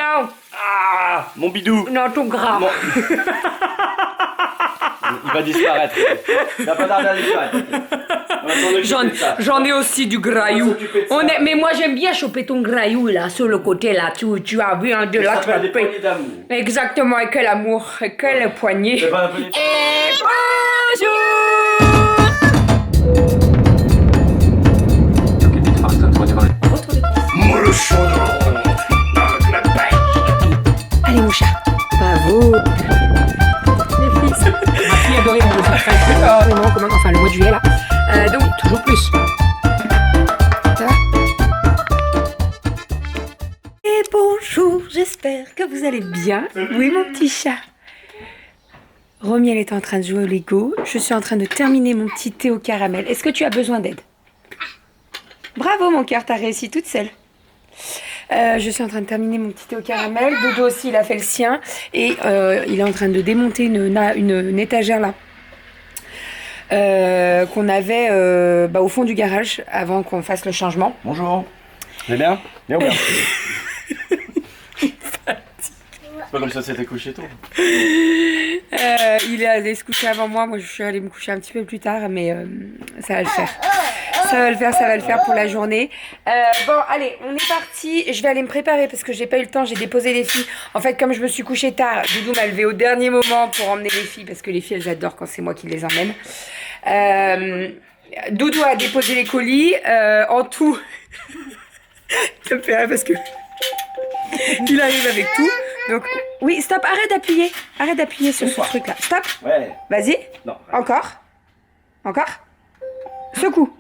tiens. Ah, mon bidou. Non, ton gras. Il va disparaître. Il n'a pas tarder à disparaître. On va s'en occuper de ça. J'en ai aussi du graillou. Mais moi j'aime bien choper ton graillou là, sur le côté là. Tu as vu un de Ça l'autre. s'appelle des poignées d'amour. Exactement, et quel amour, et quelle poignée. C'est pas un peu des... Et bonjour. Allez mon chat. Bravo. Les fils. Ma fille adorait mon enfin le mois de juillet là. Donc toujours plus. Ça va? Et bonjour, j'espère que vous allez bien. Oui mon petit chat. Romiel est en train de jouer au Lego. Je suis en train de terminer mon petit thé au caramel. Est-ce que tu as besoin d'aide? Bravo mon cœur, t'as réussi toute seule. Je suis en train de terminer mon petit thé au caramel. Dodo aussi, il a fait le sien. Et il est en train de démonter une étagère là. Qu'on avait au fond du garage avant qu'on fasse le changement. Bonjour. Vous allez bien? Bien ou bien? C'est pas comme ça c'était couché tôt. Il est allé se coucher avant moi. Moi, je suis allée me coucher un petit peu plus tard, mais ça va le faire. Ça va le faire pour la journée. Bon, allez, on est parti. Je vais aller me préparer parce que j'ai pas eu le temps. J'ai déposé les filles. En fait, comme je me suis couchée tard, Doudou m'a levé au dernier moment pour emmener les filles parce que les filles, elles adorent quand c'est moi qui les emmène. Doudou a déposé les colis. En tout, ça me fait rire parce que il arrive avec tout. Donc, oui, stop, arrête d'appuyer sur ce truc-là. Stop. Ouais. Vas-y. Non. Encore. Secoue.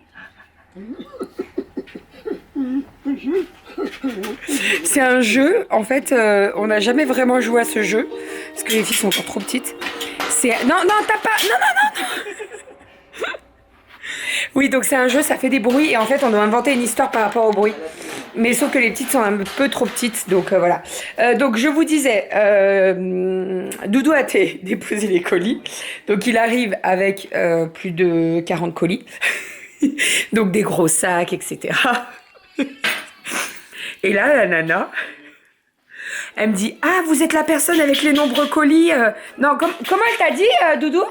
C'est un jeu, en fait, on n'a jamais vraiment joué à ce jeu, parce que les filles sont encore trop petites. Non, t'as pas... Non. Oui, donc c'est un jeu, ça fait des bruits, et en fait, on doit inventer une histoire par rapport au bruit. Mais sauf que les petites sont un peu trop petites, donc voilà. Donc je vous disais, Doudou a déposé les colis. Donc il arrive avec plus de 40 colis. Donc des gros sacs, etc. Et là, la nana, elle me dit « Ah, vous êtes la personne avec les nombreux colis Non, comment elle t'a dit, Doudou ?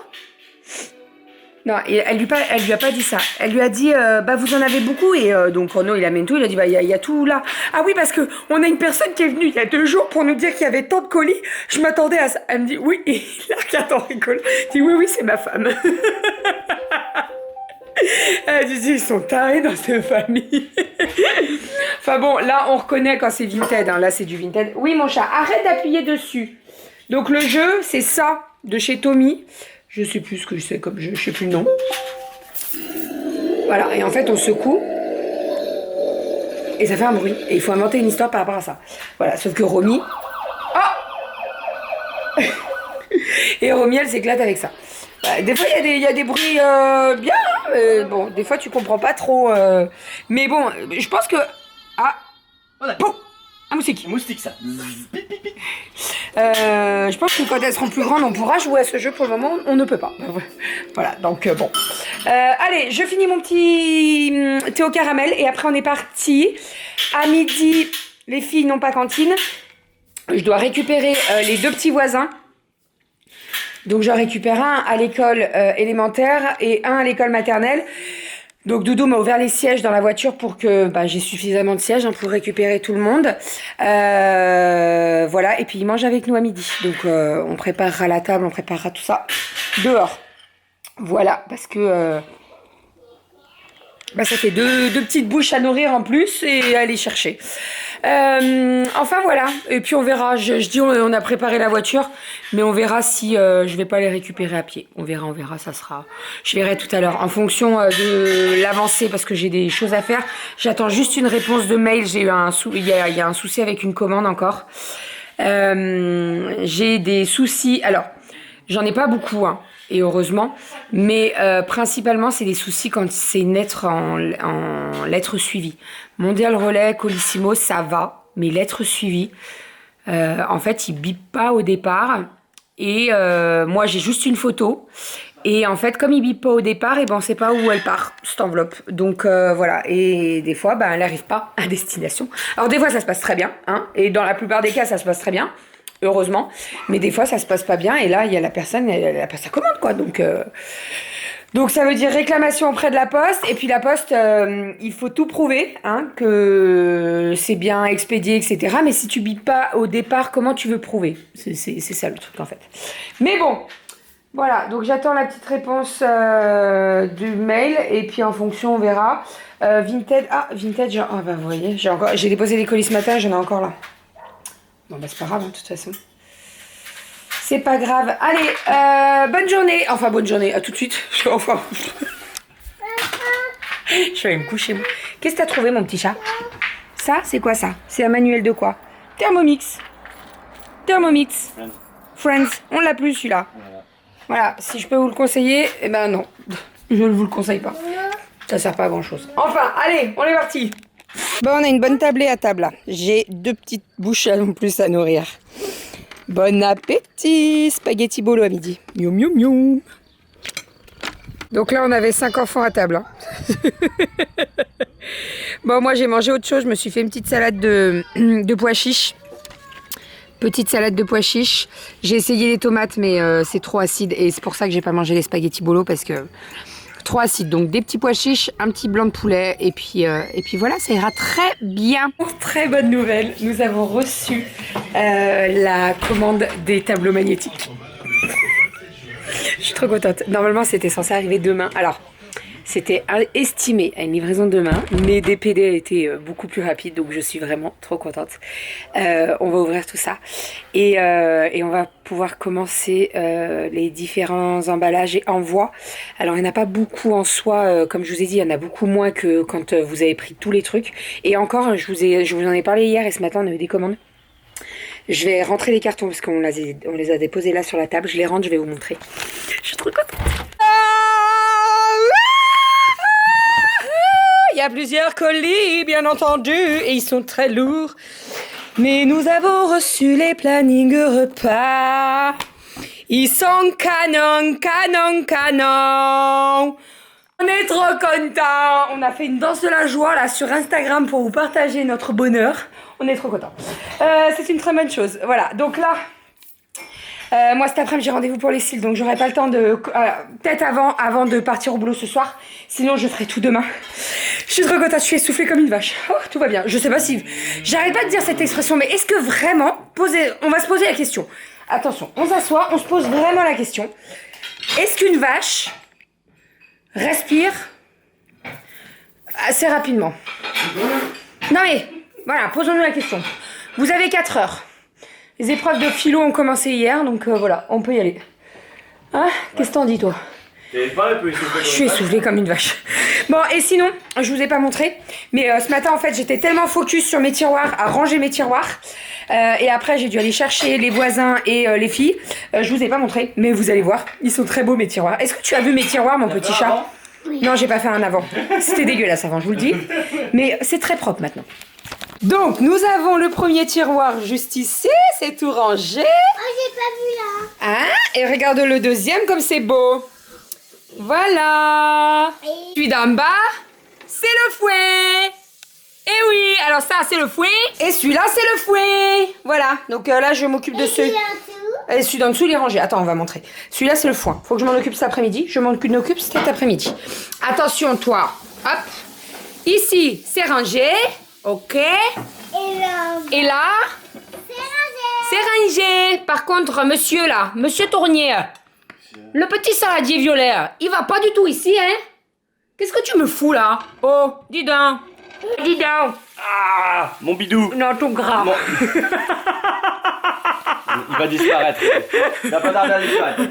Non, elle lui a pas dit ça. Elle lui a dit vous en avez beaucoup et donc Renaud il amène tout, il a dit il y a tout là. Ah oui parce que on a une personne qui est venue il y a 2 jours pour nous dire qu'il y avait tant de colis. Je m'attendais à ça. Elle me dit oui et il la regarde en rigolant. Il dit oui c'est ma femme. Elle dit ils sont tarés dans cette famille. Enfin bon là on reconnaît quand c'est Vinted. Hein. Là c'est du Vinted. Oui mon chat arrête d'appuyer dessus. Donc le jeu c'est ça de chez Tommy. Je sais plus ce que c'est comme jeu, je sais plus le nom. Voilà, et en fait on secoue. Et ça fait un bruit. Et il faut inventer une histoire par rapport à ça. Voilà, sauf que Romy... Oh et Romy elle s'éclate avec ça. Bah, des fois il y a des bruits bien. Hein, bon, des fois tu comprends pas trop. Mais bon, je pense que... Ah Voilà. Bon, un moustique. Moustique ça. Je pense que quand elles seront plus grandes, on pourra jouer à ce jeu. Pour le moment, on ne peut pas. Voilà, donc bon. Allez, je finis mon petit thé au caramel et après on est parti. À midi, les filles n'ont pas cantine. Je dois récupérer les 2 petits voisins. Donc j'en récupère un à l'école élémentaire et un à l'école maternelle. Donc Doudou m'a ouvert les sièges dans la voiture pour que j'ai suffisamment de sièges pour récupérer tout le monde. Voilà, et puis il mange avec nous à midi. Donc on préparera la table, on préparera tout ça dehors. Voilà, parce que ça fait deux petites bouches à nourrir en plus et à aller chercher. Enfin voilà, et puis on verra, je dis on a préparé la voiture, mais on verra si je vais pas les récupérer à pied. On verra, ça sera... Je verrai tout à l'heure, en fonction de l'avancée, parce que j'ai des choses à faire. J'attends juste une réponse de mail, il y a un souci avec une commande encore. J'ai des soucis, alors j'en ai pas beaucoup, hein, et heureusement, mais principalement c'est des soucis quand c'est une lettre en lettres suivies. Mondial Relais, Colissimo, ça va, mais lettres suivies, en fait, ils bipent pas au départ. Et moi, j'ai juste une photo. Et en fait, comme il bip pas au départ, et ben on sait pas où elle part, cette enveloppe. Donc voilà, et des fois, ben, elle n'arrive pas à destination. Alors des fois, ça se passe très bien, hein, et dans la plupart des cas, ça se passe très bien, heureusement. Mais des fois, ça se passe pas bien, et là, il y a la personne, elle a pas sa commande, quoi. Donc ça veut dire réclamation auprès de la poste, et puis la poste, il faut tout prouver, hein, que c'est bien expédié, etc. Mais si tu bipes pas au départ, comment tu veux prouver? C'est ça le truc, en fait. Mais bon... Voilà, donc j'attends la petite réponse du mail et puis en fonction on verra. Vinted, Vinted, oh bah vous voyez, j'ai déposé des colis ce matin, j'en ai encore là. Bon bah c'est pas grave, hein, de toute façon. C'est pas grave. Allez, bonne journée, enfin bonne journée, à tout de suite. Enfin, je vais aller me coucher moi. Qu'est-ce que t'as trouvé mon petit chat? Ça, c'est quoi ça? C'est un manuel de quoi? Thermomix. Thermomix. Friends, on l'a plus celui-là. Voilà, si je peux vous le conseiller, eh ben non, je ne vous le conseille pas. Ça sert pas à grand chose. Enfin, allez, on est parti. Bon, on a une bonne tablée à table là. J'ai 2 petites bouches en plus à nourrir. Bon appétit, spaghetti bolo à midi. Miaou miaou miaou. Donc là, on avait 5 enfants à table. Hein. Bon, moi j'ai mangé autre chose. Je me suis fait une petite salade de pois chiches. Petite salade de pois chiches. J'ai essayé les tomates, mais c'est trop acide. Et c'est pour ça que j'ai pas mangé les spaghettis bolo, parce que trop acide. Donc des petits pois chiches, un petit blanc de poulet. Et puis voilà, ça ira très bien. Très bonne nouvelle. Nous avons reçu la commande des tableaux magnétiques. Je suis trop contente. Normalement, c'était censé arriver demain. Alors... C'était estimé à une livraison demain, mais DPD a été beaucoup plus rapide, donc je suis vraiment trop contente. On va ouvrir tout ça et on va pouvoir commencer les différents emballages et envois. Alors il n'y en a pas beaucoup en soi, comme je vous ai dit, il y en a beaucoup moins que quand vous avez pris tous les trucs. Et encore, je vous en ai parlé hier et ce matin on a eu des commandes. Je vais rentrer les cartons parce qu'on les a déposés là sur la table. Je les rentre, je vais vous montrer. Je suis trop contente. Il y a plusieurs colis, bien entendu, et ils sont très lourds. Mais nous avons reçu les plannings repas. Ils sont canon, canon, canon. On est trop contents. On a fait une danse de la joie là sur Instagram pour vous partager notre bonheur. On est trop contents. C'est une très bonne chose. Voilà, donc là... moi cet après-midi j'ai rendez-vous pour les cils, donc j'aurai pas le temps de... peut-être avant de partir au boulot ce soir. Sinon je ferai tout demain. Je suis trop contente, je suis essoufflée comme une vache. Oh, tout va bien. Je sais pas si... J'arrête pas de dire cette expression, mais est-ce que vraiment... On va se poser la question. Attention, on s'assoit, on se pose vraiment la question. Est-ce qu'une vache respire assez rapidement? Non mais, voilà, posons-nous la question. Vous avez 4 heures. Les épreuves de philo ont commencé hier, donc voilà, on peut y aller. Hein? Qu'est-ce que t'en dis, toi? Je suis essoufflée comme une vache. Bon, et sinon, je vous ai pas montré, mais ce matin, en fait, j'étais tellement focus sur mes tiroirs, à ranger mes tiroirs, et après, j'ai dû aller chercher les voisins et les filles. Je vous ai pas montré, mais vous allez voir, ils sont très beaux, mes tiroirs. Est-ce que tu as vu mes tiroirs, mon petit chat? Oui. Non, j'ai pas fait un avant. C'était dégueulasse avant, je vous le dis. Mais c'est très propre maintenant. Donc, nous avons le premier tiroir juste ici, c'est tout rangé. Oh, j'ai pas vu là. Hein? Et regarde le deuxième comme c'est beau. Voilà. Puis d'en bas, c'est le fouet. Et oui, alors ça c'est le fouet. Et celui-là c'est le fouet. Voilà, donc là je m'occupe de ceux... Et celui d'en dessous il est rangé. Attends, on va montrer. Celui-là c'est le foin. Faut que je m'en occupe cet après-midi. Je m'en occupe cet après-midi. Attention toi. Hop. Ici c'est rangé. Ok. Et là c'est rangé. Par contre, monsieur là, monsieur Tournier, le petit saladier violet, il va pas du tout ici, hein? Qu'est-ce que tu me fous là? Oh, dis donc. Dis donc. Ah, mon bidou. Non, tout gras. Mon- Il va disparaître. Il n'a pas d'arbre à disparaître.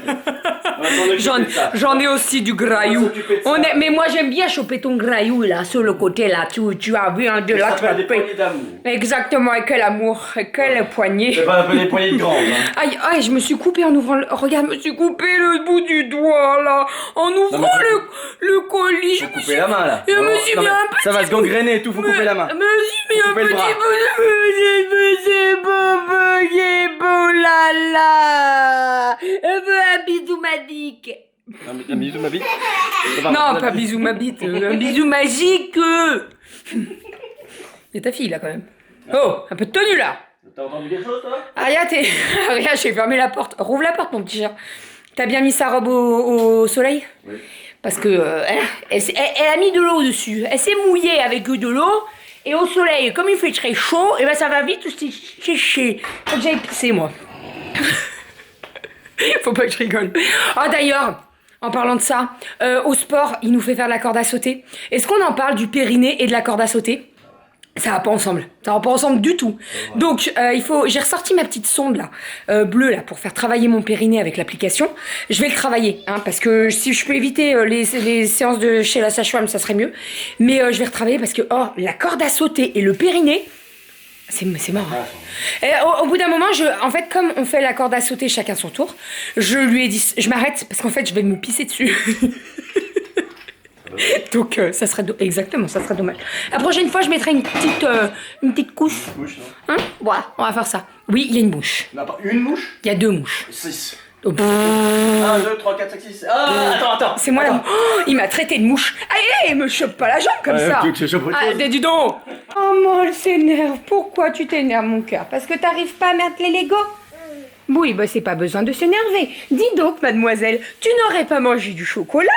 On va s'en occuper de ça. J'en ai aussi du graillou. On va s'occuper de ça. Mais moi j'aime bien choper ton graillou là, sur le côté là. Tu as vu un de Ça là. s'appelle des poignées d'amour. Exactement, et quel amour, et quelle poignée. C'est pas un peu des poignées de grande. Hein. Aïe, aïe, je me suis coupée en ouvrant le... Regarde, je me suis coupé le bout du doigt là. En ouvrant le colis. Faut couper la main là. Je me suis Non, mis mais un petit... ça va se gangréner et tout, faut couper la main. Je me suis mis Faut un couper le petit bras. peu là là. Un peu un bisou magique. Un bisou ma bite. Non, pas bisou ma bite, un bisou magique. Et ta fille là quand même. Oh, un peu de tenue là. T'as entendu des choses toi? Aria, Aria, j'ai fermé la porte. Rouvre la porte mon petit chat. T'as bien mis sa robe au soleil? Oui. Parce que elle a mis de l'eau dessus. Elle s'est mouillée avec de l'eau. Et au soleil, comme il fait très chaud, et ben ça va vite sécher. Faut que j'aille pisser moi. Faut pas que je rigole. Ah d'ailleurs, en parlant de ça, au sport, il nous fait faire de la corde à sauter. Est-ce qu'on en parle du périnée et de la corde à sauter? Ça va pas ensemble. Ça va pas ensemble du tout. Donc, j'ai ressorti ma petite sonde là, bleue là, pour faire travailler mon périnée avec l'application. Je vais le travailler, hein, parce que si je peux éviter les séances de chez la sage-femme, ça serait mieux. Mais je vais retravailler parce que la corde à sauter et le périnée, c'est marrant. Et au bout d'un moment, en fait, comme on fait la corde à sauter chacun son tour, je lui ai dit, je m'arrête parce qu'en fait, je vais me pisser dessus. Donc ça serait exactement, ça serait dommage. La prochaine fois, je mettrai une petite couche. Une mouche, non? Hein? Voilà, on va faire ça. Oui, il y a une mouche. Non, pas une mouche? Il y a 2 mouches. 6. Oh, 1, 2, 3, 4, 5, 6. Ah, attends. c'est moi là. Oh, il m'a traité de mouche. Allez, me chope pas la jambe comme ça. Tu veux que je chope autre chose? Dis donc. Oh, moi, elle s'énerve. Pourquoi tu t'énerves, mon cœur? Parce que t'arrives pas à mettre les Legos? Oui, bah c'est pas besoin de s'énerver. Dis donc, mademoiselle, tu n'aurais pas mangé du chocolat?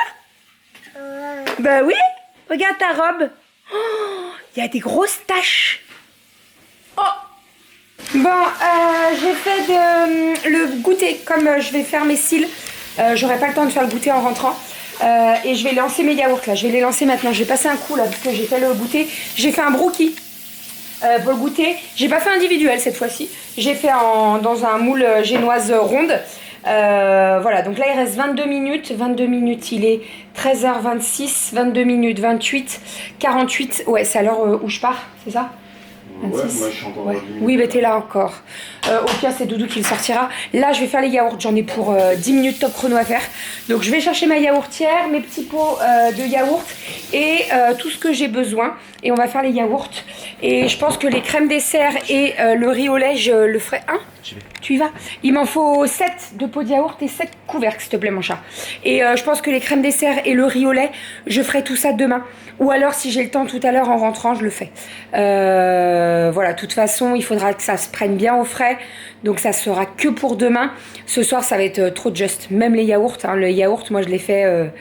Bah oui, regarde ta robe. Oh, il y a des grosses taches. Oh. Bon, j'ai fait le goûter. Comme je vais faire mes cils, j'aurai pas le temps de faire le goûter en rentrant. Et je vais lancer mes yaourts là. Je vais les lancer maintenant. Je vais passer un coup là parce que j'ai fait le goûter. J'ai fait un brookie pour le goûter. J'ai pas fait individuel cette fois-ci. J'ai fait dans un moule génoise ronde. Voilà, donc là il reste 22 minutes. 22 minutes, il est 13h26. 22 minutes, 28, 48. Ouais, c'est à l'heure où je pars, c'est ça? 26. Ouais, moi je suis encore. Ouais. Oui, mais t'es là encore. Au pire, c'est Doudou qui le sortira. Là, je vais faire les yaourts. J'en ai pour 10 minutes top chrono à faire. Donc, je vais chercher ma yaourtière, mes petits pots de yaourt et tout ce que j'ai besoin. Et on va faire les yaourts. Et je pense que les crèmes dessert et le riz au lait, je le ferai. Hein? Tu y vas? Il m'en faut 7 de pots de yaourt et 7 couvercles, s'il te plaît, mon chat. Et je pense que les crèmes dessert et le riz au lait, je ferai tout ça demain. Ou alors, si j'ai le temps tout à l'heure en rentrant, je le fais. Voilà, de toute façon, il faudra que ça se prenne bien au frais. Donc, ça sera que pour demain. Ce soir, ça va être trop juste. Même les yaourts. Hein, le yaourt, moi, je l'ai fait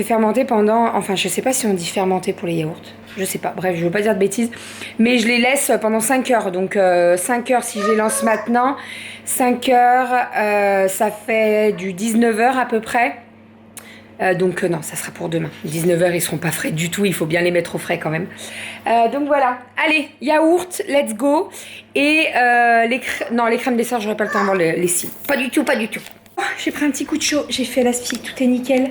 fermenter pendant... Enfin, je sais pas si on dit fermenter pour les yaourts. Je sais pas. Bref, je veux pas dire de bêtises. Mais je les laisse pendant 5 heures. Donc, 5 heures si je les lance maintenant. 5 heures, ça fait du 19h à peu près. Donc non, ça sera pour demain. 19h, ils seront pas frais du tout. Il faut bien les mettre au frais quand même. Donc voilà. Allez, yaourt, let's go. Et les crèmes dessert, j'aurai pas le temps avant les cils. Pas du tout, pas du tout. Oh, j'ai pris un petit coup de chaud. J'ai fait l'aspi, tout est nickel.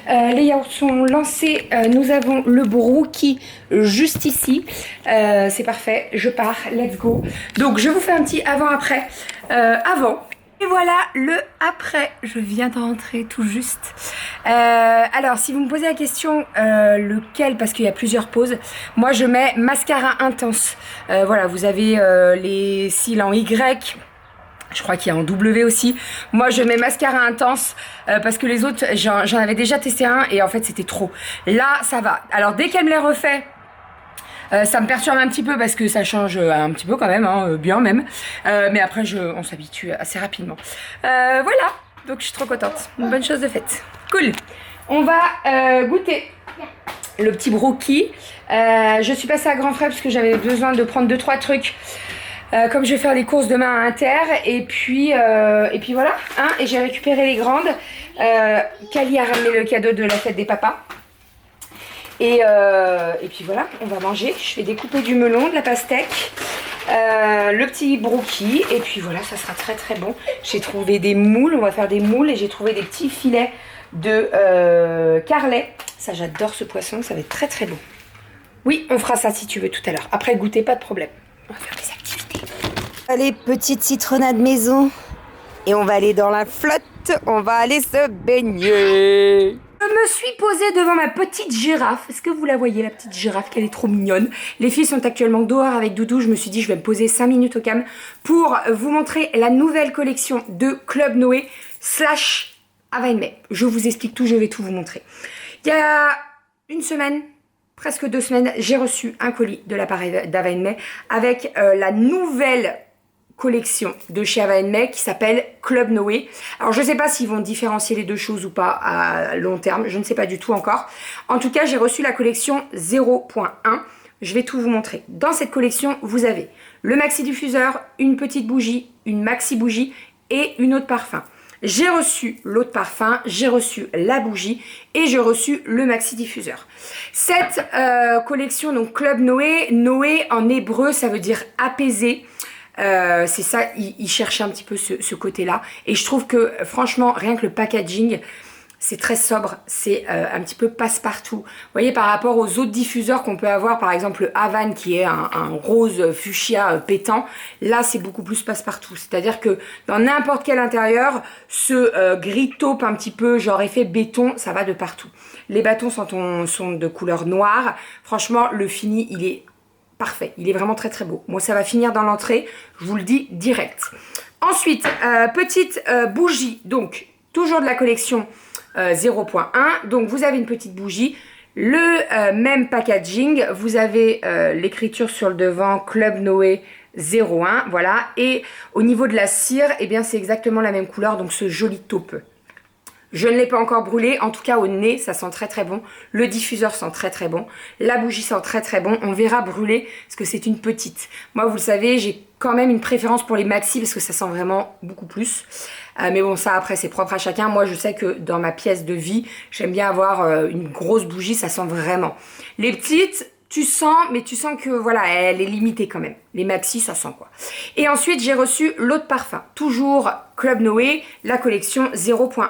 Les yaourts sont lancés. Nous avons le brookie juste ici. C'est parfait. Je pars. Let's go. Donc je vous fais un petit avant-après. Avant. Et voilà le après, je viens de rentrer tout juste. Alors si vous me posez la question lequel, parce qu'il y a plusieurs poses, moi je mets mascara intense. Voilà, vous avez les cils en Y, je crois qu'il y a en W aussi. Moi je mets mascara intense parce que les autres, j'en avais déjà testé un et en fait c'était trop. Là ça va. Alors dès qu'elle me les refait, ça me perturbe un petit peu parce que ça change un petit peu quand même, hein, bien même. Mais après, on s'habitue assez rapidement. Voilà, donc je suis trop contente. Une bonne chose de faite. Cool. On va goûter le petit brookie. Je suis passée à Grand Frais parce que j'avais besoin de prendre 2-3 trucs. Comme je vais faire les courses demain à Inter. Et puis voilà. Hein, et j'ai récupéré les grandes. Kali a ramené le cadeau de la fête des papas. Et puis voilà, on va manger. Je vais découper du melon, de la pastèque, le petit brookie. Et puis voilà, ça sera très très bon. J'ai trouvé des moules, on va faire des moules. Et j'ai trouvé des petits filets de carlet. Ça, j'adore ce poisson, ça va être très très bon. Oui, on fera ça si tu veux tout à l'heure. Après le goûter, pas de problème. On va faire des activités. Allez, petite citronnade maison. Et on va aller dans la flotte. On va aller se baigner. Je me suis posée devant ma petite girafe. Est-ce que vous la voyez, la petite girafe, qu'elle est trop mignonne? Les filles sont actuellement dehors avec Doudou. Je me suis dit, je vais me poser 5 minutes au cam pour vous montrer la nouvelle collection de Club Noé / Havane May. Je vous explique tout, je vais tout vous montrer. Il y a une semaine, presque 2 semaines, j'ai reçu un colis de la part d'Havane May avec la nouvelle collection de chez Havane May qui s'appelle Club Noé. Alors je ne sais pas s'ils vont différencier les deux choses ou pas à long terme, je ne sais pas du tout encore. En tout cas, j'ai reçu la collection 0.1. Je vais tout vous montrer. Dans cette collection, vous avez le maxi diffuseur, une petite bougie, une maxi bougie et une eau de parfum. J'ai reçu l'eau de parfum, j'ai reçu la bougie et j'ai reçu le maxi diffuseur. Cette collection, donc Club Noé, Noé en hébreu, ça veut dire apaisé. C'est ça, il cherchait un petit peu ce côté-là. Et je trouve que franchement, rien que le packaging, c'est très sobre, c'est un petit peu passe-partout. Vous voyez, par rapport aux autres diffuseurs qu'on peut avoir, par exemple le Havane qui est un rose fuchsia pétant, là c'est beaucoup plus passe-partout. C'est-à-dire que dans n'importe quel intérieur, ce gris taupe un petit peu, genre effet béton, ça va de partout. Les bâtons sont de couleur noire. Franchement, le fini, il est parfait. Il est vraiment très très beau. Moi, ça va finir dans l'entrée, je vous le dis direct. Ensuite, petite bougie, donc toujours de la collection 0.1. Donc vous avez une petite bougie, le même packaging, vous avez l'écriture sur le devant Club Noé 01, voilà, et au niveau de la cire, eh bien c'est exactement la même couleur, donc ce joli taupeux. Je ne l'ai pas encore brûlé, en tout cas au nez ça sent très très bon, le diffuseur sent très très bon, la bougie sent très très bon, on verra brûler parce que c'est une petite. Moi vous le savez, j'ai quand même une préférence pour les maxi parce que ça sent vraiment beaucoup plus. Mais bon, ça après c'est propre à chacun. Moi je sais que dans ma pièce de vie, j'aime bien avoir une grosse bougie, ça sent vraiment. Les petites, tu sens, mais tu sens que voilà, elle est limitée quand même. Les maxi, ça sent quoi. Et ensuite j'ai reçu l'eau de parfum, toujours Club Noé, la collection 0.1,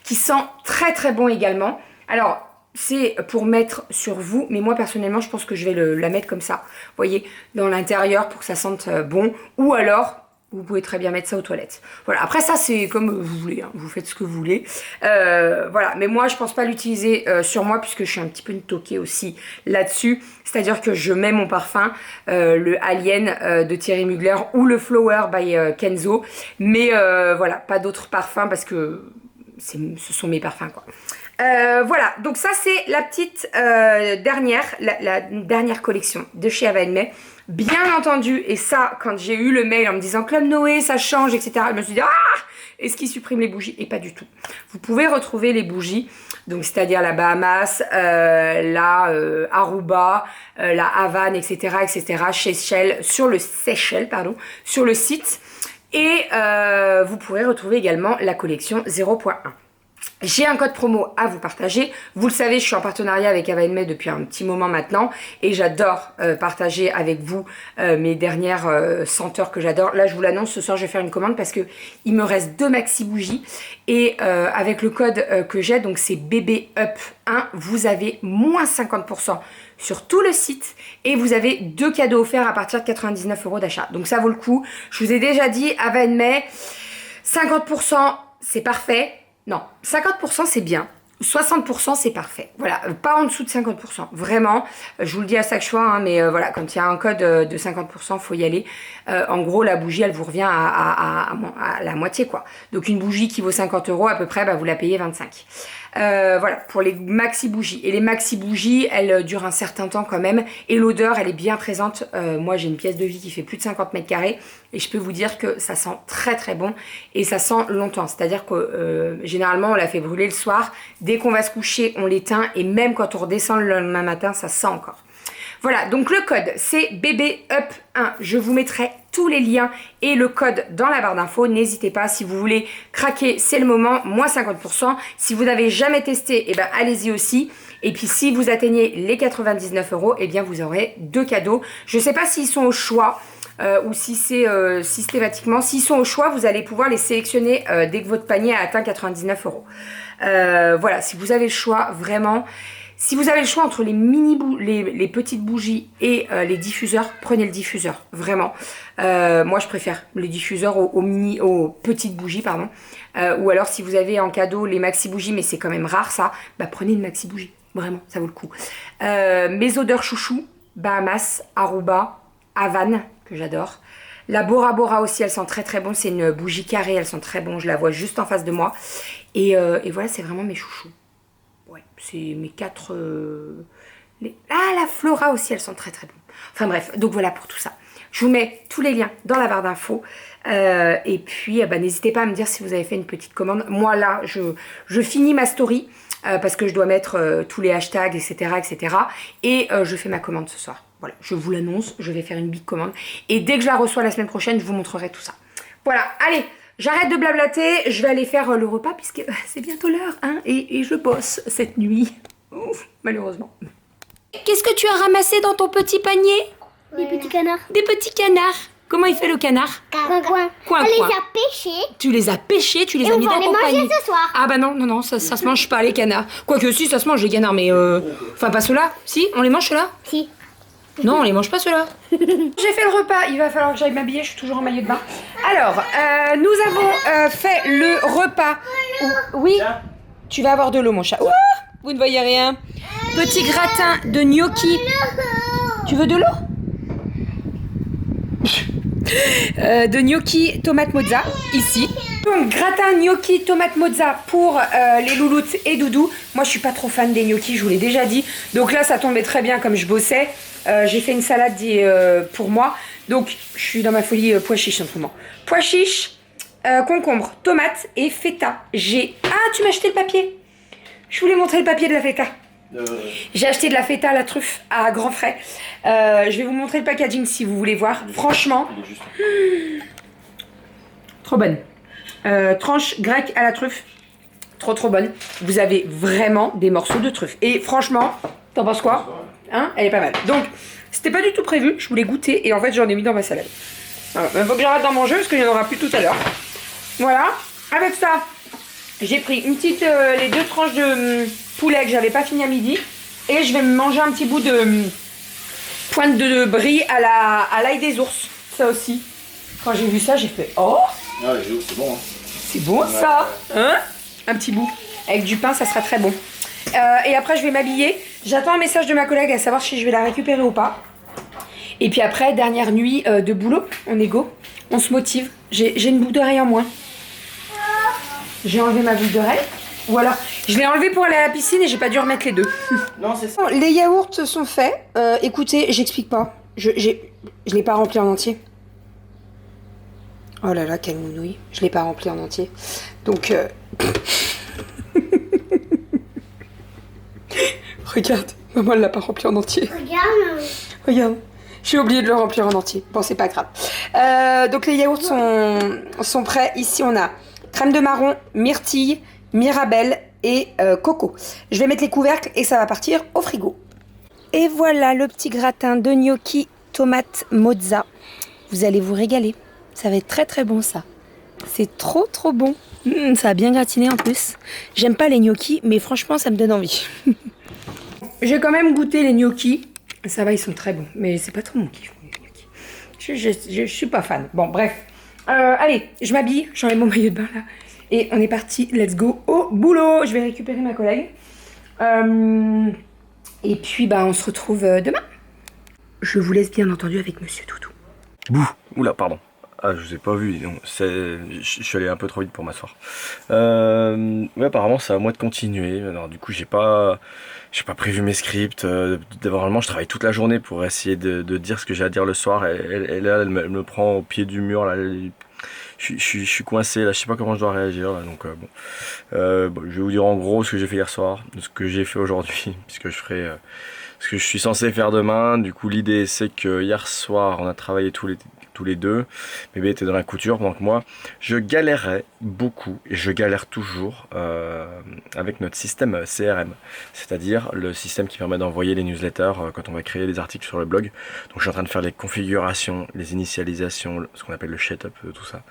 qui sent très très bon également. Alors c'est pour mettre sur vous, mais moi personnellement je pense que je vais la mettre comme ça, vous voyez, dans l'intérieur pour que ça sente bon, ou alors vous pouvez très bien mettre ça aux toilettes. Voilà, après ça c'est comme vous voulez, hein. Vous faites ce que vous voulez. Voilà, mais moi je pense pas l'utiliser sur moi puisque je suis un petit peu une toquée aussi là-dessus. C'est-à-dire que je mets mon parfum, le Alien de Thierry Mugler ou le Flower by Kenzo. Mais voilà, pas d'autres parfums parce que ce sont mes parfums quoi. Voilà, donc ça c'est la petite dernière, la dernière collection de chez Havane May. Bien entendu, et ça quand j'ai eu le mail en me disant Club Noé ça change etc, je me suis dit ah, est-ce qu'ils suppriment les bougies? Et pas du tout. Vous pouvez retrouver les bougies, donc c'est-à-dire la Bahamas, la Aruba, la Havane etc chez Shell, sur le Seychelles pardon, sur le site, et vous pourrez retrouver également la collection 0.1. J'ai un code promo à vous partager. Vous le savez, je suis en partenariat avec Havane May depuis un petit moment maintenant et j'adore partager avec vous mes dernières senteurs que j'adore. Là, je vous l'annonce, ce soir, je vais faire une commande parce que il me reste 2 maxi bougies et avec le code que j'ai, donc c'est BBUP1, vous avez moins 50% sur tout le site et vous avez 2 cadeaux offerts à partir de 99 € d'achat. Donc ça vaut le coup. Je vous ai déjà dit, Havane May, 50% c'est parfait. Non, 50% c'est bien, 60% c'est parfait. Voilà, pas en dessous de 50%. Vraiment, je vous le dis à chaque fois, hein, mais voilà, quand il y a un code de 50%, faut y aller. En gros, la bougie, elle vous revient à la moitié, quoi. Donc une bougie qui vaut 50 € à peu près, bah, vous la payez 25. Voilà, pour les maxi bougies. Et les maxi bougies, elles durent un certain temps quand même. Et l'odeur, elle est bien présente. Moi, j'ai une pièce de vie qui fait plus de 50 mètres carrés. Et je peux vous dire que ça sent très très bon. Et ça sent longtemps. C'est-à-dire que généralement, on la fait brûler le soir. Dès qu'on va se coucher, on l'éteint. Et même quand on redescend le lendemain matin, ça sent encore. Voilà, donc le code, c'est BBUP1. Je vous mettrai tous les liens et le code dans la barre d'infos. N'hésitez pas, si vous voulez craquer, c'est le moment, moins 50%. Si vous n'avez jamais testé, eh ben, allez-y aussi. Et puis si vous atteignez les 99 €, eh bien vous aurez 2 cadeaux. Je ne sais pas s'ils sont au choix ou si c'est systématiquement. S'ils sont au choix, vous allez pouvoir les sélectionner dès que votre panier a atteint 99 €. Voilà, si vous avez le choix, vraiment... Si vous avez le choix entre les petites bougies et les diffuseurs, prenez le diffuseur, vraiment. Moi, je préfère les diffuseurs aux petites bougies, pardon. Ou alors, si vous avez en cadeau les maxi bougies, mais c'est quand même rare ça, bah prenez une maxi bougie, vraiment, ça vaut le coup. Mes odeurs chouchou, Bahamas, Aruba, Havane, que j'adore. La Bora Bora aussi, elle sent très très bon. C'est une bougie carrée, elle sent très bon. Je la vois juste en face de moi. Et voilà, c'est vraiment mes chouchous. Ouais, c'est mes 4... Ah, la Flora aussi, elle sent très très bon. Enfin bref, donc voilà pour tout ça. Je vous mets tous les liens dans la barre d'infos. Et puis, n'hésitez pas à me dire si vous avez fait une petite commande. Moi, là, je finis ma story parce que je dois mettre tous les hashtags, etc. etc. Et je fais ma commande ce soir. Voilà, je vous l'annonce, je vais faire une big commande. Et dès que je la reçois la semaine prochaine, je vous montrerai tout ça. Voilà, allez, j'arrête de blablater. Je vais aller faire le repas puisque c'est bientôt l'heure. Hein, et je bosse cette nuit. Ouf, malheureusement. Qu'est-ce que tu as ramassé dans ton petit panier? Des petits canards. Des petits canards. Comment il fait le canard? Coin. Coin, On les coin. a pêchés. Tu les as pêchés, tu les Et as on mis va dans les ton manger panier. ce soir. Ah bah non, ça se mange pas les canards. Quoique si, ça se mange les canards, mais enfin pas ceux-là. Si, on les mange ceux-là? Si. Non, on les mange pas ceux-là. J'ai fait le repas, il va falloir que j'aille m'habiller, je suis toujours en maillot de bain. Alors, nous avons fait le repas. Oui, tu vas avoir de l'eau mon chat. Ouah, vous ne voyez rien. Petit gratin de gnocchi. Tu veux de l'eau? De gnocchi tomate mozza ici. Donc gratin gnocchi tomate mozza pour les louloutes et Doudou. Moi je suis pas trop fan des gnocchis, je vous l'ai déjà dit. Donc là ça tombait très bien comme je bossais. J'ai fait une salade pour moi. Donc je suis dans ma folie pois chiche en ce moment. Pois chiche, concombre, tomate et feta. Ah, tu m'as acheté le papier. Je voulais montrer le papier de la feta. J'ai acheté de la feta à la truffe à grands frais. Je vais vous montrer le packaging si vous voulez voir. Franchement, trop bonne. Tranche grecque à la truffe. Trop bonne. Vous avez vraiment des morceaux de truffe. Et franchement, t'en penses quoi? Hein? Elle est pas mal. Donc, c'était pas du tout prévu. Je voulais goûter et en fait, j'en ai mis dans ma salade. Voilà. Il faut que j'arrête d'en manger parce qu'il n'y en aura plus tout à l'heure. Voilà. Avec ça, j'ai pris une petite, les 2 tranches de poulet que j'avais pas fini à midi. Et je vais me manger un petit bout de pointe de brie à l'ail des ours. Ça aussi. Quand j'ai vu ça, j'ai fait oh! Ah, c'est bon. Hein. C'est bon ça! Hein? Un petit bout. Avec du pain, ça sera très bon. Et après, je vais m'habiller. J'attends un message de ma collègue à savoir si je vais la récupérer ou pas. Et puis après, dernière nuit de boulot, on est go. On se motive. J'ai une boucle d'oreille en moins. J'ai enlevé ma boucle d'oreille. Ou alors, je l'ai enlevé pour aller à la piscine et j'ai pas dû remettre les deux. Non, c'est ça. Les yaourts sont faits. Écoutez, j'explique pas. Je l'ai pas rempli en entier. Oh là là, quelle mounouille. Je l'ai pas rempli en entier. Donc... Regarde, maman elle l'a pas rempli en entier. Regarde, j'ai oublié de le remplir en entier. Bon, c'est pas grave. Donc les yaourts sont prêts. Ici, on a crème de marron, myrtille, mirabelle et coco. Je vais mettre les couvercles et ça va partir au frigo. Et voilà le petit gratin de gnocchi tomate mozza. Vous allez vous régaler. Ça va être très bon ça. C'est trop bon. Ça a bien gratiné en plus. J'aime pas les gnocchis, mais franchement ça me donne envie. J'ai quand même goûté les gnocchis. Ça va, ils sont très bons. Mais c'est pas trop mon kiff, les gnocchis. Je suis pas fan. Bon, bref. Allez, je m'habille. J'enlève mon maillot de bain là. Et on est parti. Let's go au boulot. Je vais récupérer ma collègue. Et puis, on se retrouve demain. Je vous laisse bien entendu avec Monsieur Doudou. Bouh, oula, pardon. Ah, je vous ai pas vu, non. Je suis allé un peu trop vite pour m'asseoir. Ouais, apparemment, c'est à moi de continuer. Alors, du coup, j'ai pas prévu mes scripts. Normalement, je travaille toute la journée pour essayer de dire ce que j'ai à dire le soir. Et là, elle me prend au pied du mur. Là, je suis coincé. Là, je sais pas comment je dois réagir. Là, donc, bon, je vais vous dire en gros ce que j'ai fait hier soir, ce que j'ai fait aujourd'hui, puisque je ferai ce que je suis censé faire demain. Du coup, l'idée, c'est que hier soir, on a travaillé tous les deux. Bébé était dans la couture, donc moi je galérais beaucoup et je galère toujours avec notre système CRM, c'est-à-dire le système qui permet d'envoyer les newsletters quand on va créer des articles sur le blog. Donc je suis en train de faire les configurations, les initialisations, ce qu'on appelle le setup de tout ça.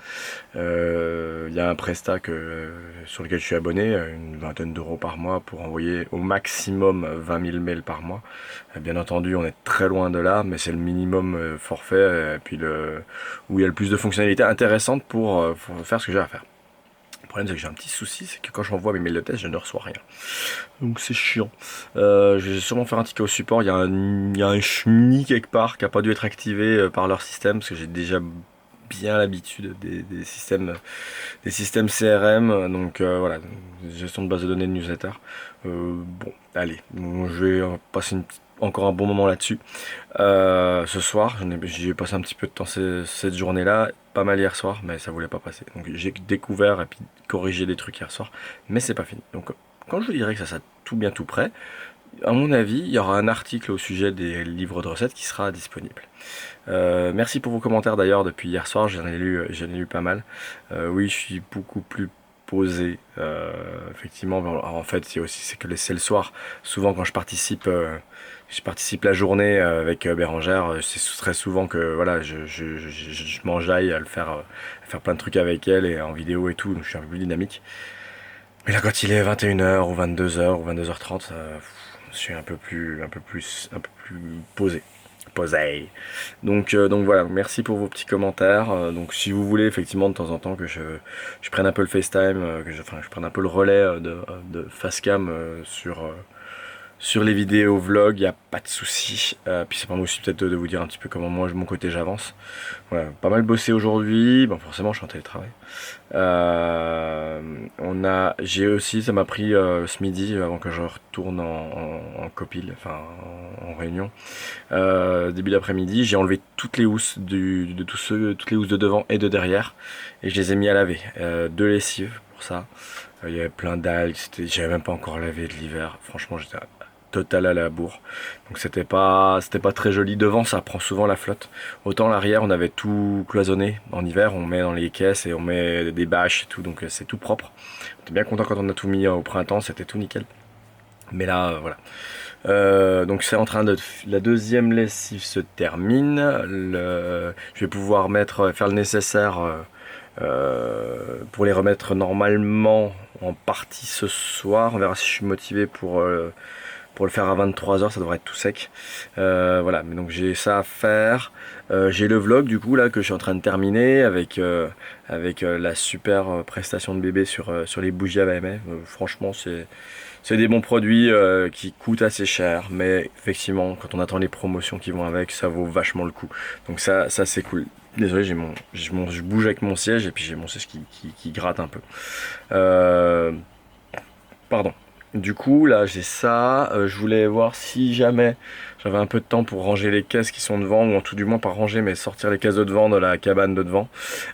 Il y a un prestat sur lequel je suis abonné, une vingtaine d'euros par mois pour envoyer au maximum 20 000 mails par mois. Bien entendu, on est très loin de là, mais c'est le minimum forfait et puis où il y a le plus de fonctionnalités intéressantes pour faire ce que j'ai à faire. Le problème, c'est que j'ai un petit souci, c'est que quand j'envoie mes mails de test, je ne reçois rien. Donc c'est chiant. Je vais sûrement faire un ticket au support. Il y a un SHMI quelque part qui n'a pas dû être activé par leur système, parce que j'ai déjà bien l'habitude des systèmes CRM, donc voilà, gestion de base de données de newsletter. Bon, allez, je vais passer encore un bon moment là-dessus. Ce soir, j'y ai passé un petit peu de temps cette journée-là, pas mal hier soir, mais ça voulait pas passer. Donc j'ai découvert et puis corrigé des trucs hier soir, mais c'est pas fini. Donc quand je vous dirai que ça sera tout bien tout prêt, à mon avis, il y aura un article au sujet des livres de recettes qui sera disponible. Merci pour vos commentaires d'ailleurs depuis hier soir, j'en ai lu pas mal. Oui, je suis beaucoup plus posé, effectivement. Alors, en fait, c'est que c'est le soir. Souvent, quand je participe la journée avec Bérangère, c'est très souvent que voilà, je m'enjaille à faire plein de trucs avec elle et en vidéo et tout, donc je suis un peu plus dynamique. Mais là, quand il est 21h ou 22h ou 22h30, je suis un peu plus posé. Donc voilà, merci pour vos petits commentaires. Donc si vous voulez effectivement de temps en temps que je prenne un peu le FaceTime, que je prenne un peu le relais de Facecam sur les vidéos vlogs, il n'y a pas de souci. Puis ça permet aussi peut-être de vous dire un petit peu comment moi de mon côté j'avance. Voilà, pas mal bossé aujourd'hui, bon forcément je suis en télétravail. J'ai aussi, ça m'a pris ce midi avant que je retourne en copil, enfin en réunion. Début d'après-midi, j'ai enlevé toutes les housses toutes les housses de devant et de derrière et je les ai mis à laver. 2 lessives pour ça. Il y avait plein d'algues, j'avais même pas encore lavé de l'hiver. Franchement, j'étais total à la bourre. Donc c'était pas très joli. Devant, ça prend souvent la flotte. Autant l'arrière, on avait tout cloisonné. En hiver, on met dans les caisses et on met des bâches et tout, donc c'est tout propre. J'étais bien content quand on a tout mis au printemps, c'était tout nickel. Mais là, voilà. Donc c'est en train de... La deuxième lessive se termine. Je vais pouvoir faire le nécessaire pour les remettre normalement en partie ce soir. On verra si je suis motivé pour le faire à 23h, ça devrait être tout sec. Voilà, mais donc j'ai ça à faire. J'ai le vlog du coup là que je suis en train de terminer avec la super prestation de bébé sur les bougies à VMA. Franchement, c'est des bons produits qui coûtent assez cher, mais effectivement, quand on attend les promotions qui vont avec, ça vaut vachement le coup. Donc ça c'est cool. Désolé, je bouge avec mon siège et puis j'ai mon siège qui gratte un peu. Pardon. Du coup, là, j'ai ça. Je voulais voir si jamais j'avais un peu de temps pour ranger les caisses qui sont devant, ou en tout du moins pas ranger, mais sortir les caisses de devant de la cabane de devant.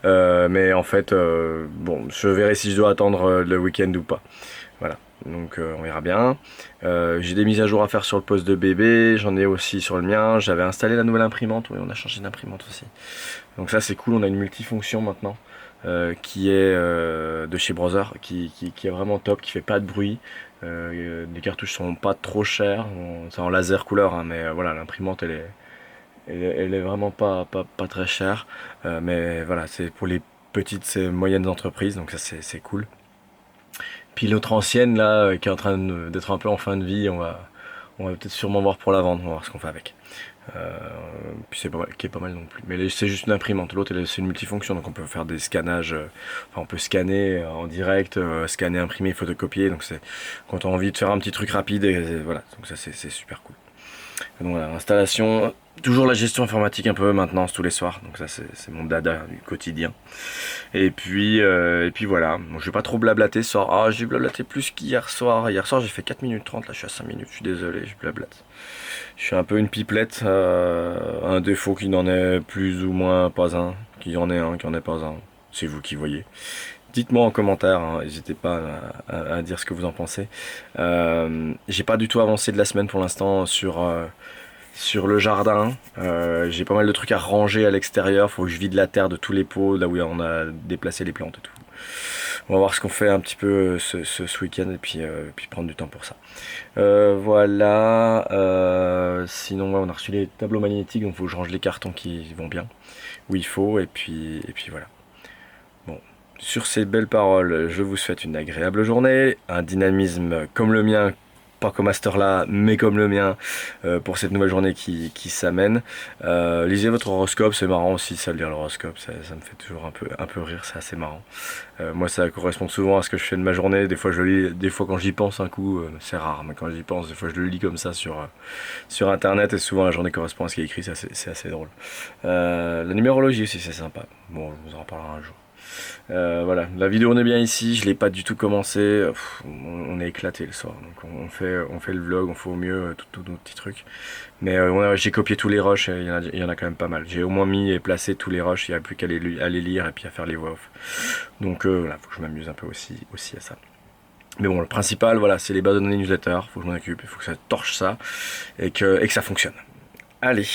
Mais en fait, bon, je verrai si je dois attendre le week-end ou pas. Voilà. Donc on verra bien. J'ai des mises à jour à faire sur le poste de bébé, j'en ai aussi sur le mien. J'avais installé la nouvelle imprimante, oui, on a changé d'imprimante aussi. Donc ça c'est cool, on a une multifonction maintenant qui est de chez Brother, qui est vraiment top, qui fait pas de bruit. Les cartouches sont pas trop chères, c'est en laser couleur, hein, mais voilà, l'imprimante elle est vraiment pas très chère. Mais voilà, c'est pour les petites et moyennes entreprises, donc ça c'est cool. Puis l'autre ancienne là qui est en train d'être un peu en fin de vie, on va peut-être sûrement voir pour la vendre, on va voir ce qu'on fait avec. Puis c'est pas mal, qui est pas mal non plus. Mais c'est juste une imprimante, l'autre c'est une multifonction, donc on peut faire des scannages, on peut scanner en direct, scanner, imprimer, photocopier, donc c'est quand on a envie de faire un petit truc rapide, et voilà, donc ça c'est super cool. Donc voilà, installation, toujours la gestion informatique un peu maintenance tous les soirs, donc ça c'est mon dada du quotidien. Et puis voilà, bon, je vais pas trop blablater ce soir. Ah, j'ai blablaté plus qu'hier soir. Hier soir j'ai fait 4 minutes 30, là je suis à 5 minutes, je suis désolé, je blablate. Je suis un peu une pipelette, un défaut qui n'en est plus ou moins pas un, qui en est un, qui en est pas un, c'est vous qui voyez. Dites-moi en commentaire, hein, n'hésitez pas à dire ce que vous en pensez. J'ai pas du tout avancé de la semaine pour l'instant sur le jardin. J'ai pas mal de trucs à ranger à l'extérieur, faut que je vide la terre de tous les pots, là où on a déplacé les plantes et tout. On va voir ce qu'on fait un petit peu ce week-end et puis prendre du temps pour ça. Voilà. Sinon, ouais, on a reçu les tableaux magnétiques, donc il faut que je range les cartons qui vont bien, où il faut, et puis voilà. Bon, sur ces belles paroles, je vous souhaite une agréable journée, un dynamisme comme le mien, pas comme Master là, mais comme le mien, pour cette nouvelle journée qui s'amène. Lisez votre horoscope, c'est marrant aussi ça de lire l'horoscope, ça me fait toujours un peu rire, c'est assez marrant. Moi ça correspond souvent à ce que je fais de ma journée, des fois je le lis, des fois quand j'y pense un coup, c'est rare, mais quand j'y pense, des fois je le lis comme ça sur internet, et souvent la journée correspond à ce qui est écrit, c'est assez drôle. La numérologie aussi c'est sympa, bon, je vous en reparlerai un jour. Voilà, la vidéo on est bien ici, je l'ai pas du tout commencé, on est éclaté le soir, donc on fait le vlog, on fait au mieux tous nos petits trucs, mais j'ai copié tous les rushs, il y en a quand même pas mal, j'ai au moins mis et placé tous les rushs, il n'y a plus qu'à les lire et puis à faire les voix off, donc voilà, faut que je m'amuse un peu aussi à ça. Mais bon, le principal, voilà, c'est les bas de données newsletter, faut que je m'en occupe, il faut que ça torche ça et que ça fonctionne. Allez,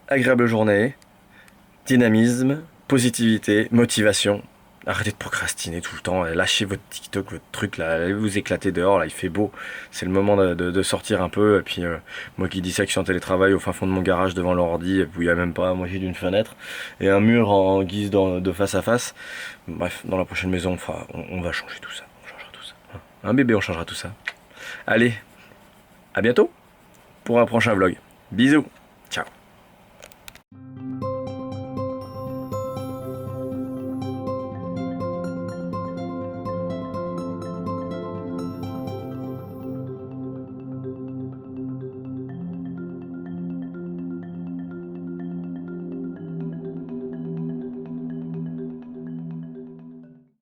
agréable journée, dynamisme, positivité, motivation. Arrêtez de procrastiner tout le temps, lâchez votre TikTok, votre truc là, allez vous éclater dehors, là il fait beau, c'est le moment de sortir un peu, et puis moi qui dis ça, que je suis en télétravail au fin fond de mon garage devant l'ordi, et puis il n'y a même pas à moitié d'une fenêtre, et un mur en guise de face à face, bref, dans la prochaine maison, on va changer tout ça, on changera tout ça, un bébé on changera tout ça. Allez, à bientôt pour un prochain vlog, bisous.